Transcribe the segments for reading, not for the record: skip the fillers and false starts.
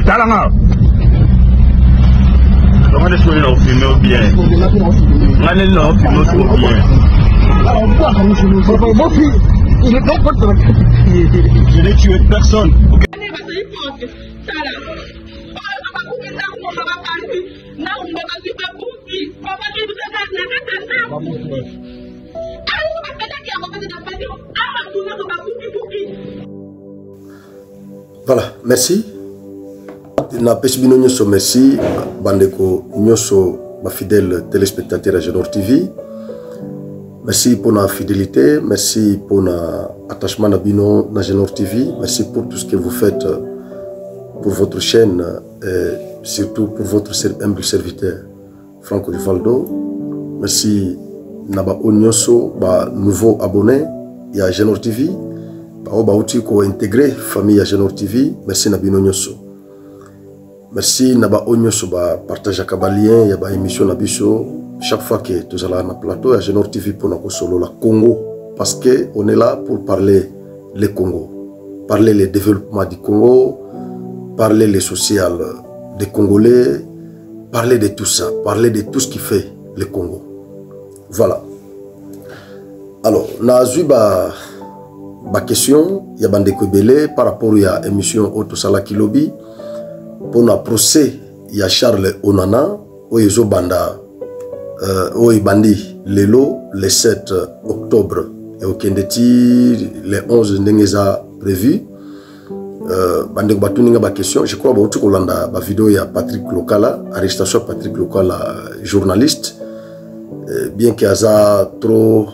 Talanga. Comment est-ce qu'on a filmé bien? On a filmé bien. Je n'ai tué personne. Voilà, merci. Na pesibino nyoso merci bandeko nyoso ma fidèle téléspectateur à Genor TV. Merci pour la fidélité, merci pour l'attachement à Bino na Genor TV, merci pour tout ce que vous faites pour votre chaîne et surtout pour votre humble serviteur Franco Rivaldo. Merci naba onyoso ba nouveau abonné à Genor TV. Ba outi ko intégrer famille à Genor TV, merci na Bino nyoso. Merci naba onyoso ba partage kabalien ya ba émission na biso chaque fois que tu es là na plateau à Genor TV pour na solo la Congo parce que on est là pour parler le Congo, parler le développement du Congo, parler le social des Congolais, parler de tout ça, parler de tout ce qui fait le Congo. Voilà. Alors, na ba question ya bandeko belé par rapport à émission Auto Salaki Lobby pour le procès il y a Charles Onana oyezo banda bandi lelo le 7 octobre et au Kendeti le 11 ndengeza prévu bandeko batuninga ba question je crois ba uti kolanda ba vidéo ya Patrick Lokala arrestation Patrick Lokala journaliste bien qu'il y a trop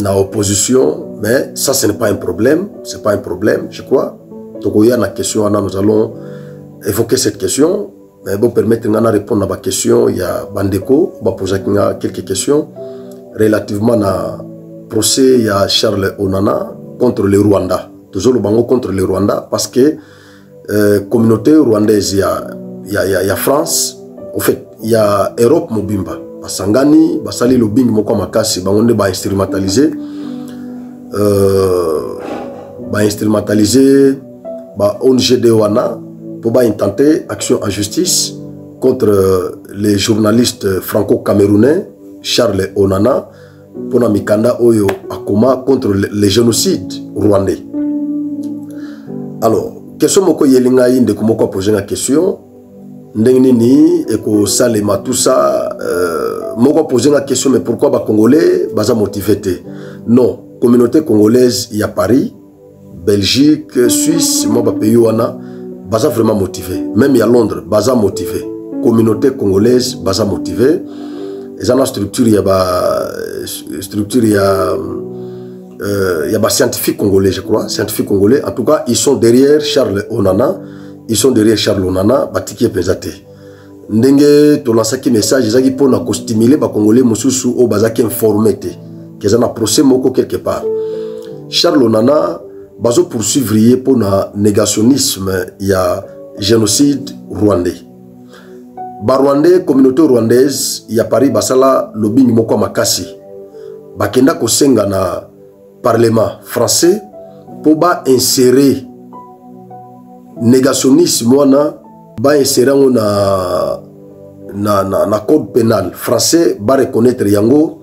na opposition mais ça ce n'est pas un problème, c'est pas un problème je crois. Donc il y a une question, nous allons évoquer cette question. Mais pour permettre de répondre à la question, il y a Bandeko, on va poser quelques questions relativement à procès, il y a Charles Onana contre le Rwanda. Toujours le bango contre le Rwanda parce que communauté rwandaise, il y a France, en fait, il y a Europe Mobimba. Basangani, Basali Lobing Moko Makasi, Bangonde ba instrumentalisé. ONG de Wana pour intenter action en justice contre les journalistes franco-camerounais Charles Onana pour la Mikanda Oyo Akoma contre les génocides rwandais. Alors, question moko yelinga inde komoko poser la question ndengini eko salema tout ça moko poser la question mais pourquoi ba congolais baza motivé? Non, communauté congolaise il y a Paris, Belgique, Suisse, moi pays wana baza vraiment motivé. Même il y a Londres, baza motivé. Communauté congolaise baza motivé. Et dans la structure il y a scientifiques congolais je crois, scientifiques congolais. En tout cas ils sont derrière Charles Onana, batiki pesate. Ndenge to lansaki message ezaki pona ko stimuler ba congolais mususu o bazaki informé te. Qu'ils ont procès moko quelque part. Charles Onana bazo poursuivre pour le négationnisme, il y a génocide rwandais. Rwandais, communauté rwandaise, il y a Paris, Basala, lobbying moko makasi. Bakenda kosenga na parlement français pour insérer négationnisme insérer na code pénal français reconnaître yango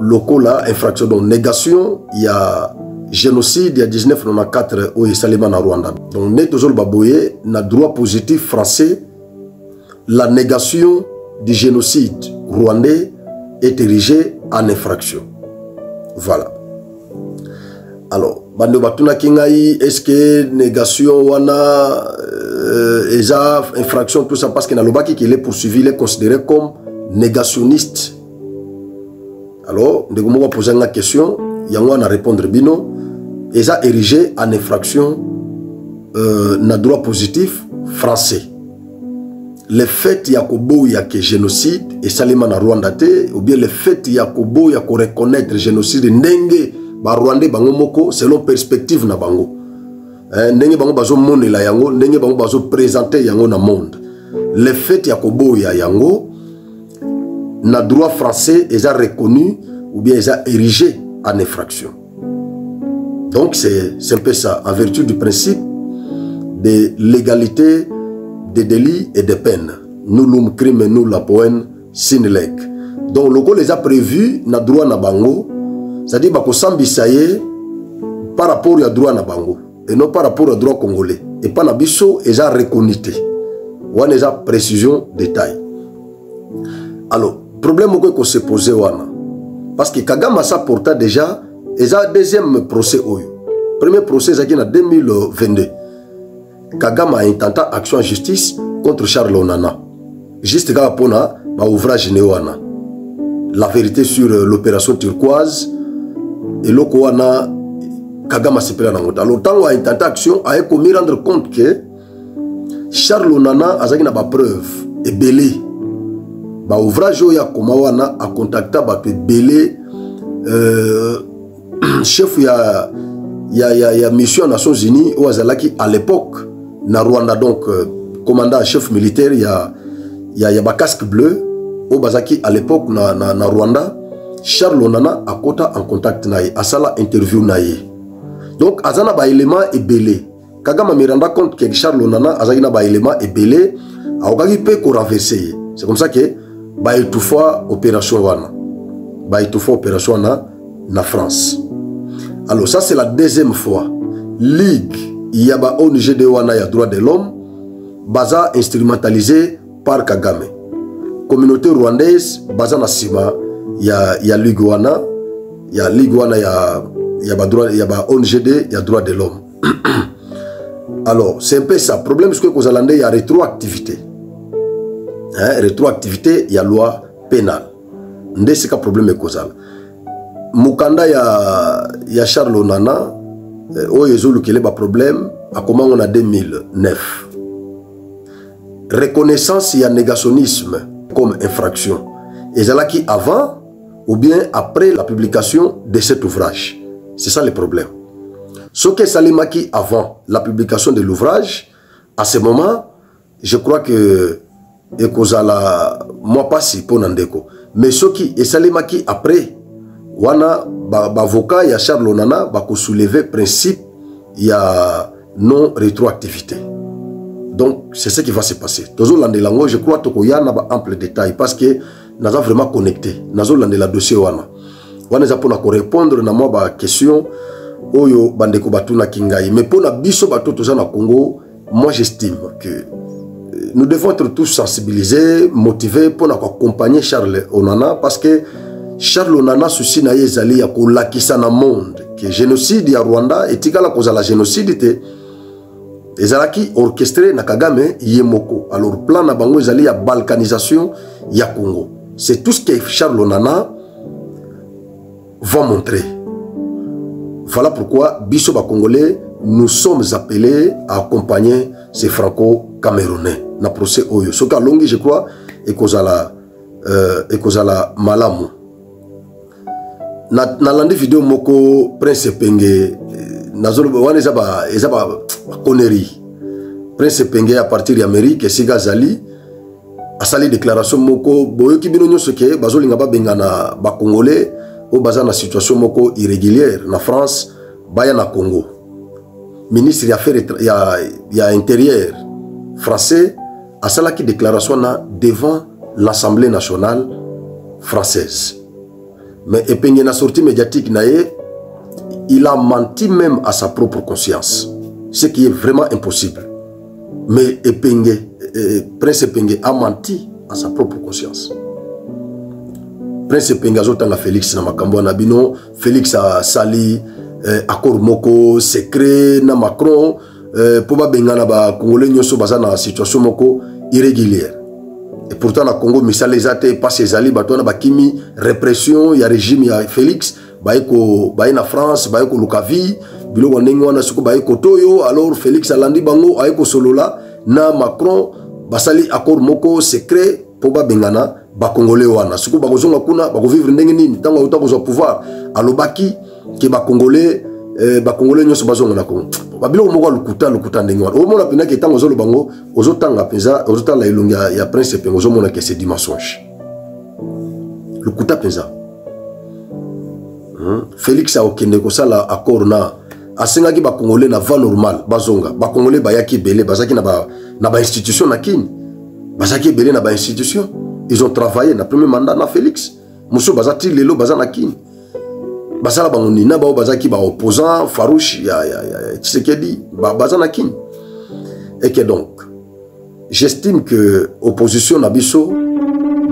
locaux là infraction donc négation il y a génocide il y a 1994 au Salima na Rwanda. Donc net toujours baboye na droit positif français la négation du génocide rwandais est érigée en infraction. Voilà. Alors bando batuna kingai est-ce que négation wana eza infraction tout ça parce que na lobaki qu'il est poursuivi il est considéré comme négationniste. Alors ndeko moko poser la question yango na répondre bino eza érigé en infraction na droit positif français. Le fait yakobo ya que génocide et salima na Rwanda te ou bien le fait yakobo ya ko reconnaître génocide ndenge ba Rwandais bango moko selon perspective na bango ndenge bango bazo monela yango ndenge bango bazo présenter yango na monde. Le fait yakobo ya yango na droit français est reconnu ou bien est érigé en infraction. Donc c'est un peu ça en vertu du principe de l'égalité des délits et des peines. Nous l'um crime nous la poène sinelek. Donc le les a prévu na droit na bango, c'est-à-dire bako sambisaye par rapport à droit na bango et non par rapport au droit congolais. Et pas na biso et já reconnaître. Wana déjà précision détail. Alors, problème qu'on se posé wana parce que Kagame ça porta déjà et ça deuxième procès oyo. Premier procès ça en 2022. Kagame a intenté action en justice contre Charles Onana. Juste quand on a ouvrage néoana. La vérité sur l'opération turquoise et l'okoana Kagame s'est pris dans l'autre. Alors, tant qu'on a intenté action, a commis rendre compte que Charles Onana a une preuve et belé. Ba ouvrage ya komawana a contacté ba belé chef ya mission aux Nations Unies au Azalaki à l'époque na Rwanda donc commandant chef militaire ya ba casque bleu au Bazaki à l'époque na Rwanda. Charles Onana a kota en contact naïe a sala interview naïe. Donc azana ba élément et belé. Kagame me renda compte que Charles Onana azana ba élément et belé a okaki pe ko renverser. C'est comme ça que ba étouffa opération wana. Ba étouffa opération wana na France. Alors ça c'est la deuxième fois. Ligue yaba ONG de wana ya droit de l'homme baza instrumentalisé par Kagame. Communauté rwandaise baza na sima ya ligue wana ya ba droit ya ba ONG de ya droit de l'homme. Alors c'est un peu ça. Problème c'est que aux Hollandais il y a rétroactivité. Rétroactivité, il y a loi pénale. C'est un problème causal. Mukanda ya Charles Onana, il y a un problème, à comment on a 2009. Reconnaissance, il y a négationnisme comme infraction. Et c'est là qui avant ou bien après la publication de cet ouvrage. C'est ça le problème. Ce que Salimaki avant la publication de l'ouvrage, à ce moment, je crois que et kozala moi pas si pour Nandeko mais ce qui est Salimaki après wana avocat ya Charles Onana ba ko soulever principe il y a non rétroactivité. Donc c'est ce qui va se passer. Toujours dans langue je crois que y a na ample détail parce que nous avons vraiment connecté nazo lande la dossier wana za pour répondre na moi ba question oyo bandeko batuna kingai mais pour na biso batoto za na Congo moi j'estime que nous devons être tous sensibilisés, motivés pour accompagner Charles Onana parce que Charles Onana souci na yezali ya ko lakisa na monde que génocide ya Rwanda etikala cause la génocide te ezalaki orchestré na Kagame yemoko. Alors plan na bango ezali ya balkanisation ya Congo. C'est tout ce que Charles Onana va montrer. Voilà pourquoi biso ba Congolais nous sommes appelés à accompagner ces Franco-Camerounais. Na procès oyo. Ce cas longi, je crois, et kozala malamu. Na landi vidéo moko Prince Penge, nazolo wane ezaba connerie. Prince Penge à partir d'Amérique, et Siga Zali, a sali déclaration moko, boyo ki bino nyoso ke, bazolinga ba bengana ba Congolais, au baza na situation moko irrégulière, na France, baya na Congo. Ministre des Affaires y a intérieur français a cela qui déclaration devant l'Assemblée nationale française. Mais Epenge na sortie médiatique nae, il a menti même à sa propre conscience, ce qui est vraiment impossible. Mais Epenge, Prince Epenge a menti à sa propre conscience. Prince Epenge azotanga Félix na makambo na bino, Félix a sali accord moko secret na Macron pour ba bengana ba Congolais nyoso baza na situation moko irrégulière. Et pourtant na Congo misala ezate passe ezali bato na bakimi répression ya régime ya Félix baiko na France baiko lukavi biloko ndenge wana siko baiko toyo. Alors Félix alandi bango aiko solola na Macron basali accord moko secret pour ba bengana ba Congolais wana siko bakozonga kuna bako vivre ndenge nini tango uta ko pouvoir alobaki que ba Congolais nyoso bazonga na Congo babilo moko lukuta ndenge wana omona pena ke tango zolo bango ozotanga peza ozotala ilungi ya Prince Epenge ozomona que c'est du mensonge lukuta peza. Félix a okende ko sala accord na asengaki ba Congolais na va normal bazonga ba Congolais bayaki belé bazaki na ba institution na kini bazaki belé na ba institution ils ont travaillé na premier mandat na Félix muso bazati lelo bazana kini basala bangoni na ba bazaki ba opposant farouche ya Tshisekedi bazana kini et que donc j'estime que opposition na biso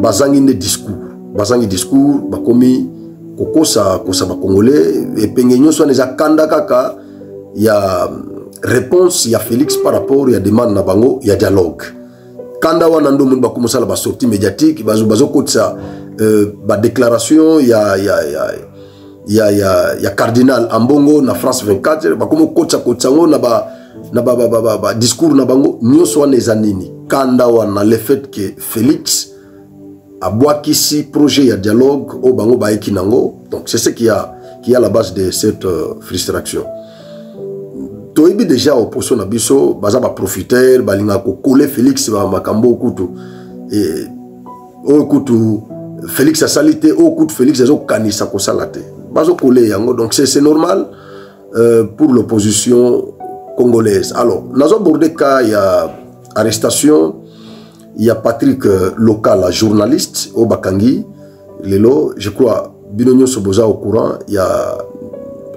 bazangi ne discours bakomi kokosa ba Congolais et pengenyo so neza kanda kaka ya réponse ya Félix par rapport ya demande na bango ya dialogue kanda wana ndo mun bakomosala ba sortie médiatique bazo kotsa ba déclaration ya cardinal Ambongo na France 24 bakomo kotsa ngo na ba discours na bango nyonso wana ezanini kanda wana le fait que Félix abwakisi projet ya dialogue au bango baeki nango donc c'est ce qui a la base de cette frustration toyebi déjà opposition na biso baza ba profiteur balinga ko coller Félix ba makambo okutu et okutu Félix a salité okutu Félix azo kanisa ko salate bazo coller yango donc c'est normal pour l'opposition congolaise. Alors nazo bordé ka ya arrestation. Il y a Patrick Local, journaliste au Bakangi. Lelo, je crois, Binonyo Soboza au courant, il y a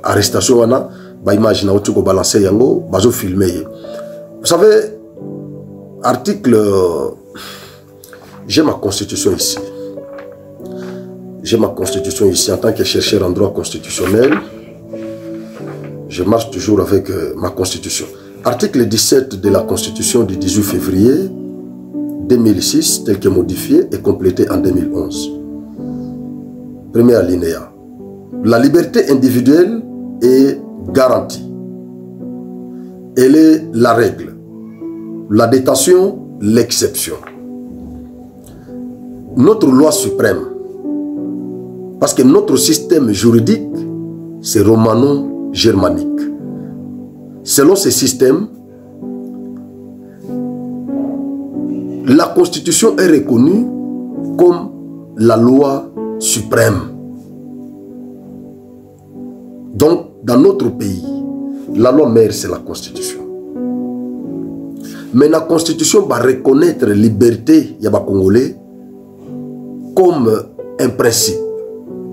arrestation, ba image na otuko balancer yango, bazo filmer. Vous savez, article, j'ai ma constitution ici. J'ai ma constitution ici en tant que chercheur en droit constitutionnel. Je marche toujours avec ma constitution. Article 17 de la constitution du 18 février 2006, tel que modifié et complété en 2011. Premier alinéa. La liberté individuelle est garantie. Elle est la règle. La détention, l'exception. Notre loi suprême, parce que notre système juridique, c'est romano-germanique. Selon ce système, la Constitution est reconnue comme la loi suprême. Donc, dans notre pays, la loi mère, c'est la Constitution. Mais la Constitution va reconnaître la liberté des Congolais comme un principe,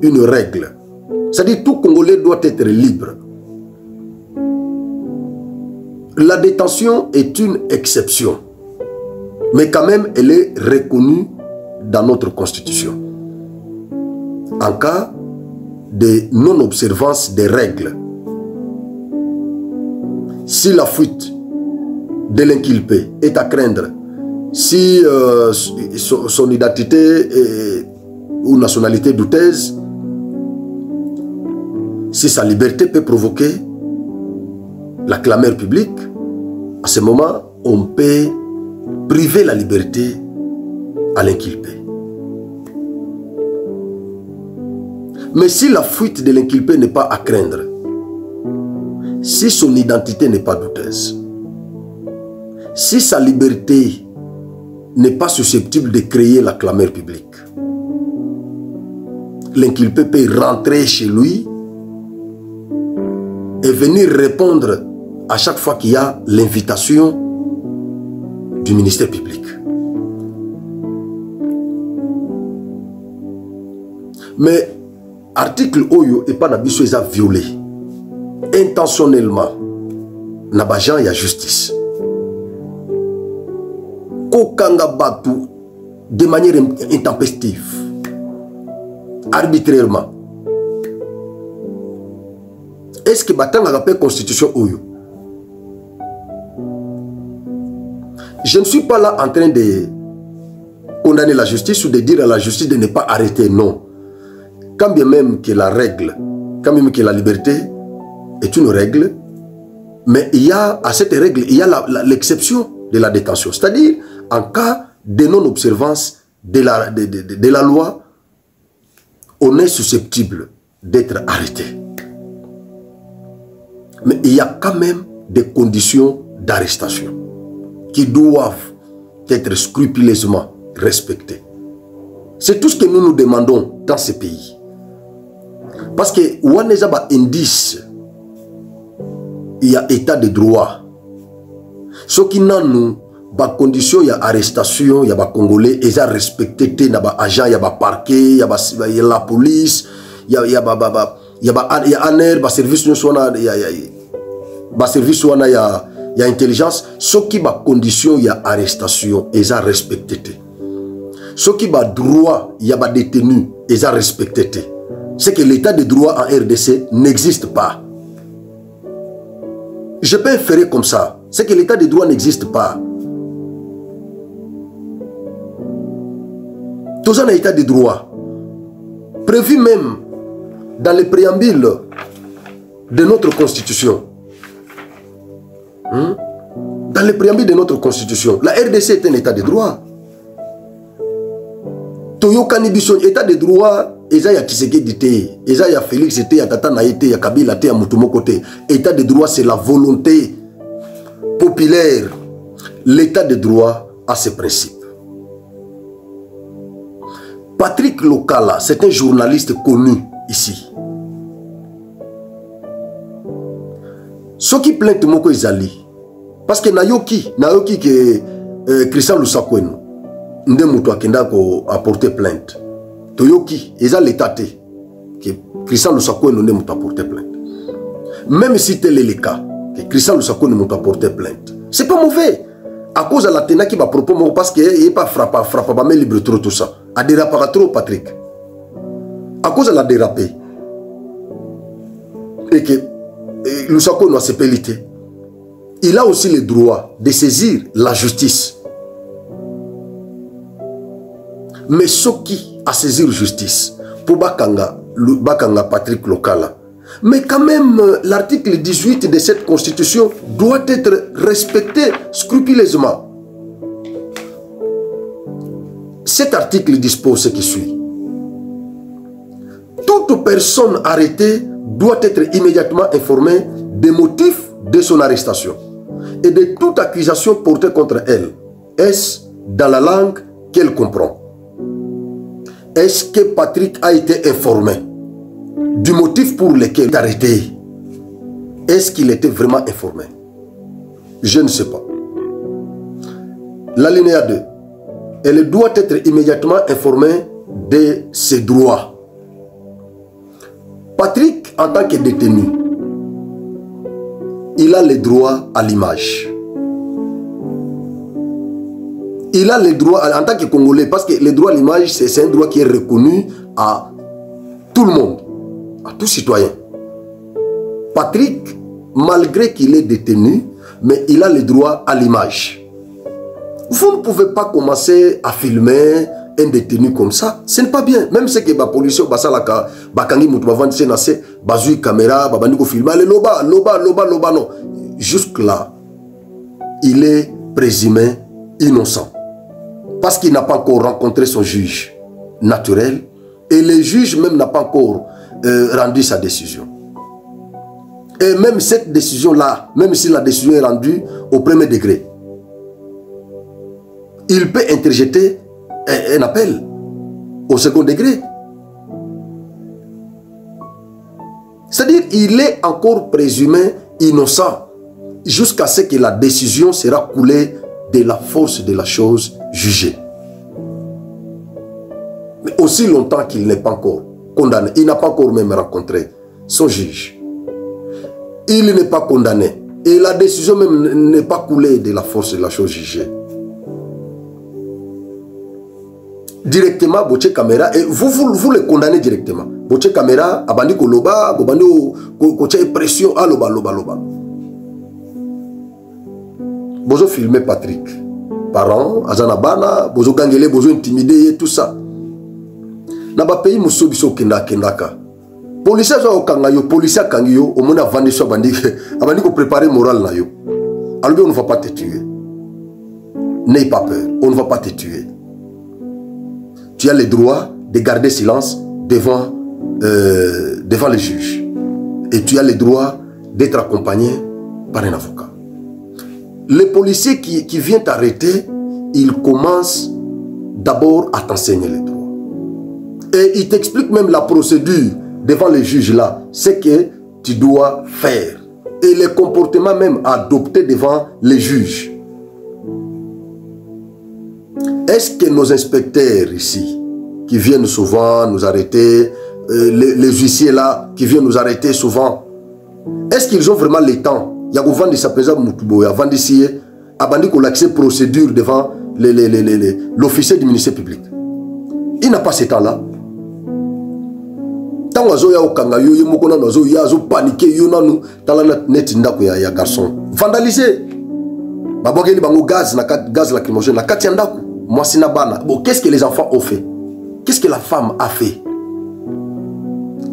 une règle. C'est-à-dire que tout Congolais doit être libre. La détention est une exception. Mais quand même, elle est reconnue dans notre Constitution. En cas de non-observance des règles, si la fuite de l'inculpé est à craindre, si son identité ou nationalité douteuse, si sa liberté peut provoquer la clameur publique, à ce moment, on peut priver la liberté à l'inculpé. Mais si la fuite de l'inculpé n'est pas à craindre, si son identité n'est pas douteuse, si sa liberté n'est pas susceptible de créer la clameur publique, l'inculpé peut rentrer chez lui et venir répondre à chaque fois qu'il y a l'invitation du ministère public. Mais article Oyo et pas n'abisso ils a violé intentionnellement n'abajan ya justice. Kokanga batu de manière intempestive, arbitrairement. Est-ce que batanga rappelle constitution Oyo? Je ne suis pas là en train de condamner la justice ou de dire à la justice de ne pas arrêter, non. Quand bien même que la règle, quand même que la liberté est une règle, mais il y a à cette règle, il y a l'exception de la détention. C'est-à-dire, en cas de non-observance de la loi, on est susceptible d'être arrêté. Mais il y a quand même des conditions d'arrestation qui doivent être scrupuleusement respectées. C'est tout ce que nous nous demandons dans ce pays. Parce que on a des indices il y a état de droit. Ce qui n'a nous, ba condition il y a arrestation, il y a ba congolais, ils ont respecté il y a ba agent, il y a ba parquet, il y a la police, il y a ANR, ba service il y a service il y a intelligence. Ce qui ba condition il y a arrestation, ils ont respecté. Ce qui ba droit, il y a ba détenu, ils ont respecté. C'est que l'état de droit en RDC n'existe pas. Je peux inférer comme ça. C'est que l'état de droit n'existe pas. Tout un état de droit, prévu même dans les préambules de notre constitution. Dans les préambules de notre constitution, la RDC est un état de droit. Toyo Kanibison, état de droit, Eza ya Tshisekedi te, Eza ya Félix te, ya Tata Naye te, ya Kabila te, ya Mutumoko te. État de droit, c'est la volonté populaire. L'état de droit a ses principes. Patrick Lokala, c'est un journaliste connu ici. Ce qui plaint Moko Ezali, parce que Nayoki que Christian Lusakwen, Nde Moutou Akenda a porté plainte. Toyoki, Eza l'état que Christian Lusakwen Nde Moutou a porté plainte. Même si tel est le cas, que Christian Lusakwen Nde Moutou a porté plainte, c'est pas mauvais. À cause de la tena qui va proposer, parce qu'il n'est pas frappé, mais libre trop tout ça. A dérapé trop, Patrick. À cause de la dérapé. Et que Lusako n'a pas pénalité. Il a aussi le droit de saisir la justice. Mais ce qui a saisi la justice, pour Bakanga Patrick Lokala, mais quand même, l'article 18 de cette constitution doit être respecté scrupuleusement. Cet article dispose ce qui suit. Toute personne arrêtée doit être immédiatement informée des motifs de son arrestation et de toute accusation portée contre elle. Est-ce dans la langue qu'elle comprend? Est-ce que Patrick a été informé du motif pour lequel il est arrêté? Est-ce qu'il était vraiment informé? Je ne sais pas. L'alinéa 2. Elle doit être immédiatement informée de ses droits. Patrick, en tant que détenu, il a le droit à l'image. Il a le droit, en tant que Congolais, parce que le droit à l'image, c'est un droit qui est reconnu à tout le monde, à tout citoyen. Patrick, malgré qu'il est détenu, mais il a le droit à l'image. Vous ne pouvez pas commencer à filmer un détenu comme ça. Ce n'est pas bien. Même ce que la police, non. Jusque-là, il est présumé innocent. Parce qu'il n'a pas encore rencontré son juge naturel. Et le juge même n'a pas encore rendu sa décision. Et même cette décision-là, même si la décision est rendue au premier degré, il peut interjeter un appel au second degré. C'est-à-dire qu'il est encore présumé innocent jusqu'à ce que la décision sera coulée de la force de la chose jugée. Mais aussi longtemps qu'il n'est pas encore condamné, il n'a pas encore même rencontré son juge. Il n'est pas condamné. Et la décision même n'est pas coulée de la force de la chose jugée. Directement, Boche Caméra, et vous le condamnez directement. Boche Caméra, Abandi Koloba, Bobandi Koche pression, à loba. Bozo filmer Patrick. Parents, Azanabana, Bozo Gangele, Bozo intimider, tout ça. Naba pays Moussobiso Kendaka. Policiers sont au Kangayo, policiers Kangayo, au monde a vendu sur Abandi ko préparer moral na yo. Alors on ne va pas te tuer. N'aie pas peur, on ne va pas te tuer. Tu as le droit de garder silence devant les juges. Et tu as le droit d'être accompagné par un avocat. Le policier qui vient t'arrêter, il commence d'abord à t'enseigner les droits. Et il t'explique même la procédure devant les juges là. C'est que tu dois faire et les comportements même adoptés devant les juges. Est-ce que nos inspecteurs ici, qui viennent souvent nous arrêter, les huissiers là, qui viennent nous arrêter souvent, est-ce qu'ils ont vraiment le temps? Il y a souvent des sapeurs Moutoubo, avant d'ici, avant qu'on l'accès procédure devant l'officier du ministère public. Il n'a pas ce temps-là. Tant que ya okanga yo yemoko na zo ya zo paniquer yo na nous talana net ndako ya garçon vandaliser babogeli bango gaz lacrymogène na kati ndako moi sina bana. Bon, qu'est-ce que les enfants ont fait? Qu'est-ce que la femme a fait?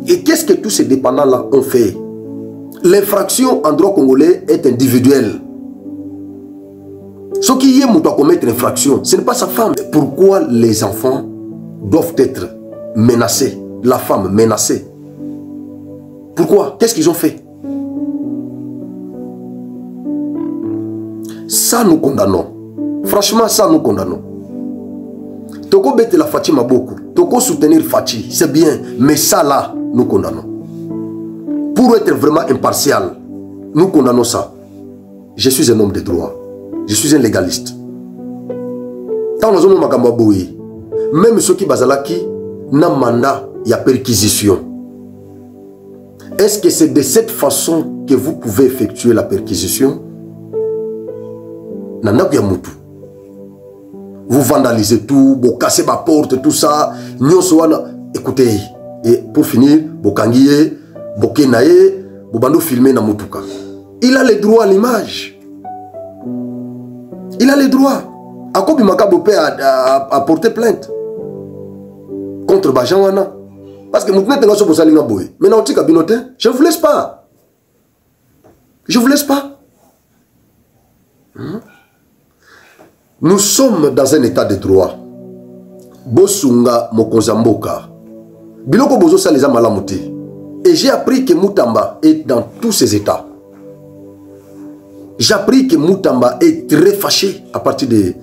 Et qu'est-ce que tous ces dépendants là ont fait? L'infraction en droit congolais est individuelle. Ce qui est doit commettre l'infraction, ce n'est pas sa femme. Pourquoi les enfants doivent être menacés? La femme menacée. Pourquoi? Qu'est-ce qu'ils ont fait? Ça nous condamnons. Franchement, ça nous condamnons. Toko bête la Fatima beaucoup. Toko soutenir Fati, c'est bien. Mais ça là, nous condamnons. Pour être vraiment impartial, nous condamnons ça. Je suis un homme de droit. Je suis un légaliste. Tant nous avons makambaboui, même ceux qui bazalaki n'a mandat, il y a perquisition. Est-ce que c'est de cette façon que vous pouvez effectuer la perquisition? Nanaku ya mutu. Vous vandalisez tout, vous cassez ma porte, tout ça. Écoutez, et pour finir, vous kangiye, vous kenaye, vous bandou filmer na mutuka. Il a le droit à l'image. Il a le droit. Akobi Makabopé a porté plainte contre Bajanwana. Parce que je ne vous laisse pas. Je ne vous laisse pas. Nous sommes dans un état de droit. Bosunga Mokonzamboka. Biloko Bozo Saleza Malamuti. Et j'ai appris que Moutamba est dans tous ces états. J'ai appris que Moutamba est très fâché à partir de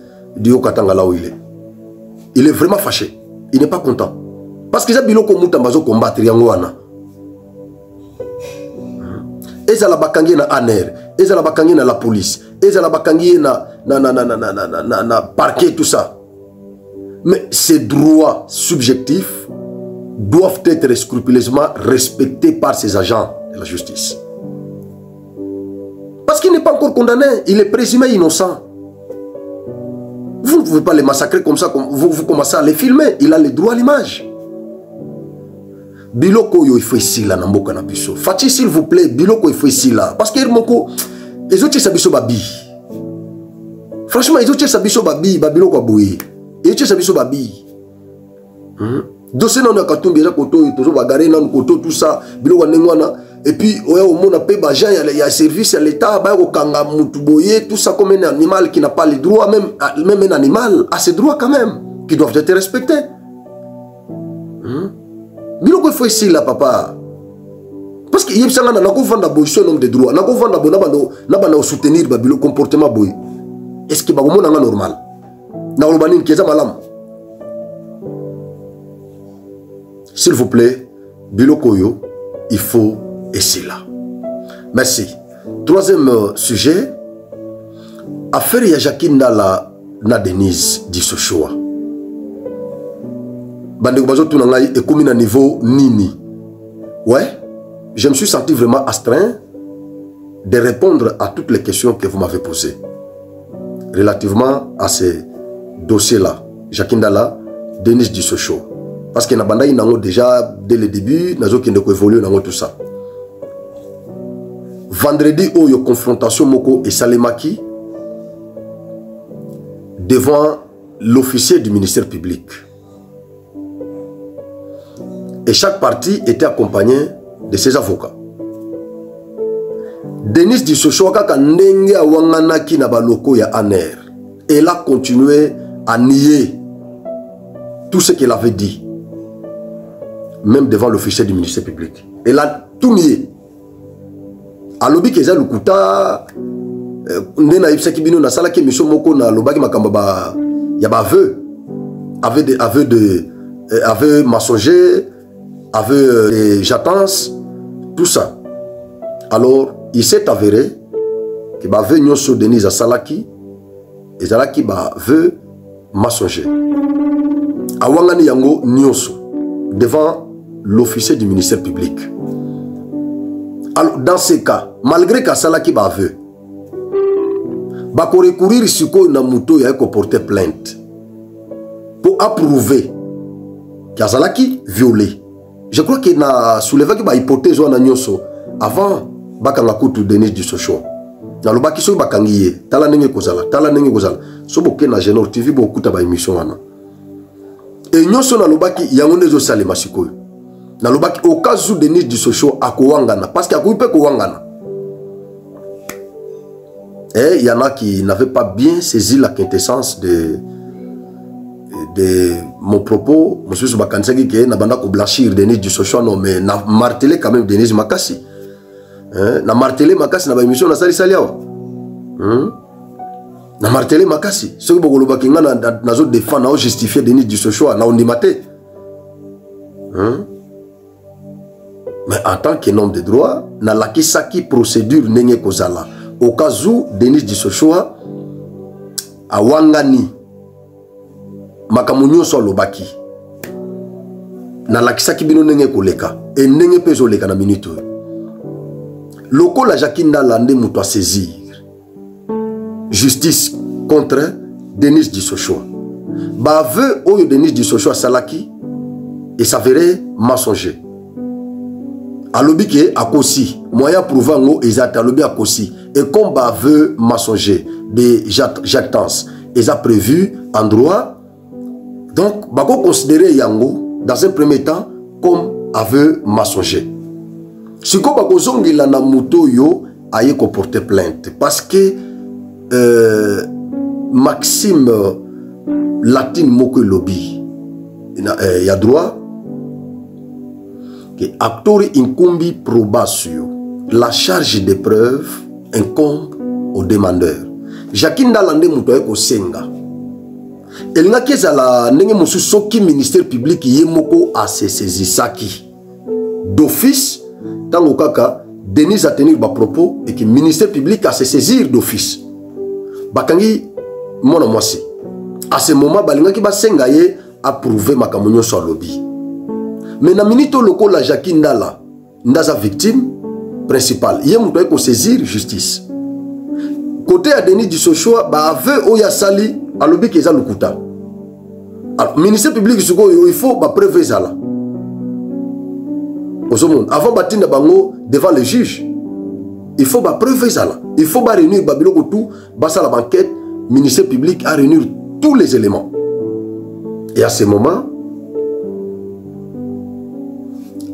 Yokatanga là où il est. Il est vraiment fâché. Il n'est pas content. Parce que j'ai biloko Moutamba zo combattre yangoana. Ezala bakangi na ANR, ezala bakangi na la police, ezala bakangi na parquet tout ça. Mais ces droits subjectifs doivent être scrupuleusement respectés par ces agents de la justice. Parce qu'il n'est pas encore condamné, il est présumé innocent. Vous ne pouvez pas les massacrer comme ça, vous commencez à les filmer, il a le droit à l'image. Biloko yo il faut ici là namboka na biso. Fati s'il vous plaît, biloko il faut ici là parce que moko les autres ça biso babi. Franchement les autres ça biso babi, babiloko aboui. Et tu ça biso babi. Dossier non akatumbi déjà koto tozo bagaré nan koto tout ça, biloko nengwana et puis oya au monde pe bajan il y a service à l'état ba ko kanga mutu boye tout ça comme un animal qui n'a pas les droits même un animal a ses droits quand même qui doivent être respectés. Biloko il faut ici là papa. Parce que yeb sanga na ko vanda position homme de droit, na ko vanda bona bana soutenir ba bilo comportement boy. Est-ce que ba ko mona normal? Na urbanin keza malam. S'il vous plaît, biloko yo, il faut ici là. Merci. Troisième sujet, affaire ya Jacqueline na Denise Dissochoa. Bande Bazo Tunangai est commis à niveau Nini. Ouais, je me suis senti vraiment astreint de répondre à toutes les questions que vous m'avez posées relativement à ces dossiers-là. Jacqueline Dala, Denis Dissochoa. Parce que Nabanda il n'a déjà dès le début, n'a aucun évolué dans tout ça. Vendredi, il y a une confrontation Moko et Salemaki devant l'officier du ministère public. Et chaque partie était accompagné de ses avocats. Denis Dissochoa kaka ndenge awanganaki na baloko ya ANR. Elle a continué à nier tout ce qu'elle avait dit. Même devant l'officier du ministère public. Elle a tout nié. Alobi keza lukuta ndena ipsaki bino na sala ke mission moko na lobaki makamba ya ba aveu mensonger, aveu jatance, tout ça. Alors il s'est avéré que ba veut nyonso Denise Asalaki ezalaki ba veut mensonger. Awangani yango nyonso devant l'officier du ministère public. Alors, dans ces cas, malgré qu'Asalaki ba veut, ba ko recourir siko na muto ya ko porter plainte pour approuver qu'Asalaki violé. Je crois qu'il a soulevé que ba hypothèse wana nyonso avant bakanga kutu Denis du Socho. Na lobaki so bakangiye tala ndenge kozala so boke na Genor TV bo kuta ba émission wana. Et nyonso na lobaki yango ndezo salema sikoyo. Na lobaki au cas où Denis du Socho akowangana parce qu'il a coupé kowangana. Et il y en a qui n'avaient pas bien saisi la quintessence de mon propos. Monsieur Bakansaki qui n'a pas blanchir Denis du Socho non mais n'a martelé quand même Denis Makassi. Na martelé Makassi na ba émission na sali saliawa. Na martelé Makassi. Ce que beaucoup de gens na zo défendre na justifier Denis du Socho na ondimate. Mais en tant que homme de droit, na lakisaki procédure nenge kozala. Au cas où Denis du Socho a wangani makamunyo so lobaki. Na lakisaki bino nenge koleka et nenge pezo leka na minute. Loko la Jakinda Lande muto a saisir justice contre Denis du Socho. Ba veut oyo Denis du Socho salaki et s'avérait mensonger. Alobi ke akosi moyen prouvant exact alobi akosi et comme ba veut mensonger de jactance et a prévu en droit donc bako considérer yango dans un premier temps comme aveu mensonger. Si ko bako zongela na muto yo aye ko porter plainte parce que Maxime Latine Moko Lobby il y a droit que acteur incumbi probation la charge de preuve incombe au demandeur. Jakinda Lande muto ko senga elinga kezala ndenge musu soki ministère public yemoko a se saisisaki d'office tango kaka Denis a tenir ba propos et que ministère public a se saisir d'office bakangi mona mwasi à ce moment balinga ki basenga ye approuver makamunyo so lobby mais na minito loko la Jakinda la ndaza victime principale ye muto ko saisir justice côté à Denis du Socho ba aveu oya sali a lobby keza lukuta alors ministère public suko il faut ba preuve zala avant batinda bango devant le juge il faut ba preuve zala il faut ba réunir babiloko tout basa la banquette ministère public a réunir tous les éléments et à ce moment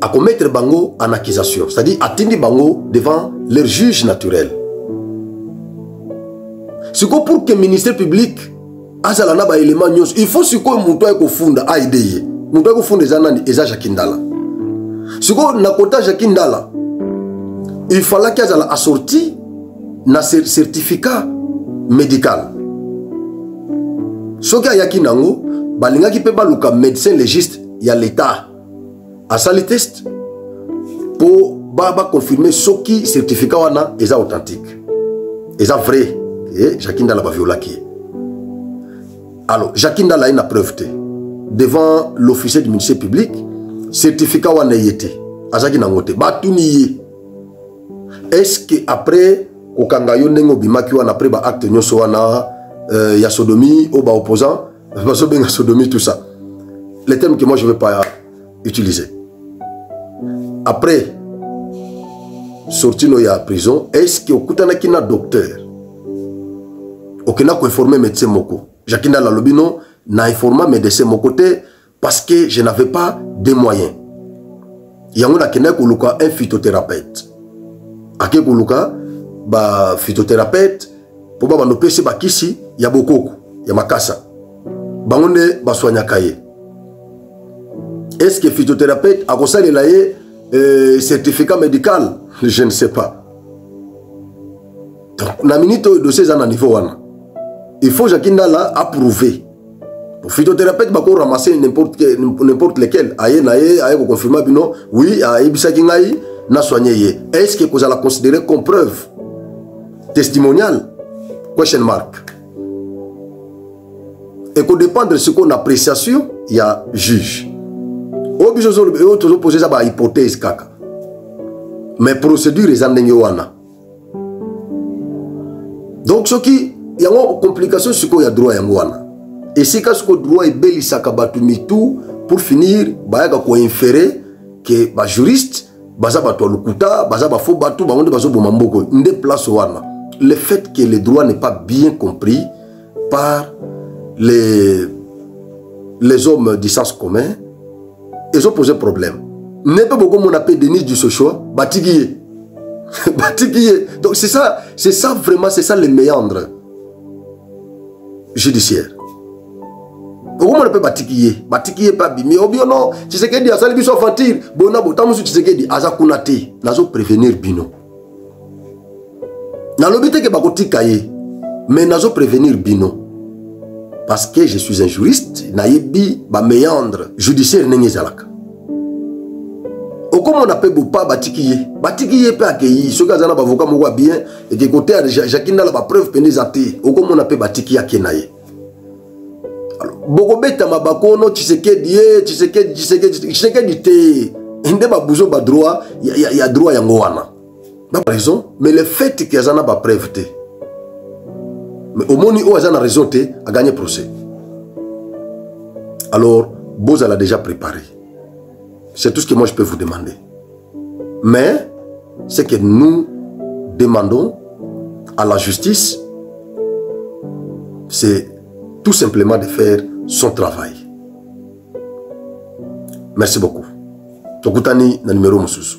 à commettre bango en accusation c'est-à-dire atteindre bango devant leur juge naturel. C'est pour que le ministère public azala na ba élément nyos il faut siko muto ko funda aideye muto ko funda zanani eza Jakindala siko na kota Jakindala il fallait qu'il azala assorti na certificat médical soki ayaki nango balingaki pe baluka médecin légiste ya l'état asali test pour baba confirmer soki certificat wana eza authentique eza vrai et Jakindala ba violaki. Alors Jakindala ina preuve devant l'officier du ministère public certificat wana yete azaki nangote batuni est-ce que après kokanga yo ndengo bimaki wana après ba acte nyoso wana ya sodomie au ba opposant baso benga sodomie tout ça les termes que moi je veux pas utiliser après sorti no ya prison est-ce que okutana kina docteur okena ko informer médecin moko Jakindala lobi non na informer médecin moko te parce que je n'avais pas de moyens yango na kena ko luka un phytothérapeute ake ko luka ba phytothérapeute pour ba no pese bakisi ya bokoko ya makasa bangonde ba soignaka ye est-ce que phytothérapeute a kosali la ye certificat médical je ne sais pas donc na minute de ces ans à niveau wana il faut Jakindala approuver pour phytothérapeute bako ramasser n'importe lequel aye na ye aye ko confirmer bino oui aye bisaki ngai na soigné. Est-ce que vous allez considérer comme preuve testimoniale? Question mark. Et qu'on dépend de ce qu'on appréciation, il y a juge. Au besoin de poser ça hypothèse kaka. Mais procédure est en wana. Donc ce qui il y a une complication ce qu'il y a droit à wana. Et si quand ce droit est bel sakabatu mitou pour finir ba ya ko inférer que ba juriste baza ba to lukuta baza ba fo batu ba onde bazo bomamboko nde place wana. Le fait que le droit n'est pas bien compris par les hommes du sens commun, ils ont posé problème. Ne peut beaucoup mon appel Denis du Sochoa, batigier. Batigier. Donc c'est ça vraiment, c'est ça le méandre judiciaire. Pourquoi on peut batigier? Batigier pas bimi. Ou bien non, tu sais qu'il dit à ça, il biso fantir. Bona botamu tu sais qu'il dit azakunate. Nazo prévenir bino. Na lobite ke bakoti kaye. Mais nazo prévenir bino. Parce que je suis un juriste, naïbi ba méandre judiciaire nenye zalaka. Comment on appelle pas batikiye? Batikiye peut accueillir ceux qui ont un avocat mouwa bien et qui côté Jacqueline la preuve pénésate. Comment on appelle batikiya kenaye? Alors beaucoup bête mabako no Tshisekedi te inde ba buzo ba droit y a droit yango wana. Pas raison, mais le fait qu'il y a ba preuve te. Mais au moins, il a raison à gagner le procès. Alors, Boza l'a déjà préparé. C'est tout ce que moi je peux vous demander. Mais, ce que nous demandons à la justice, c'est tout simplement de faire son travail. Merci beaucoup. Tokutani na numéro Moussous.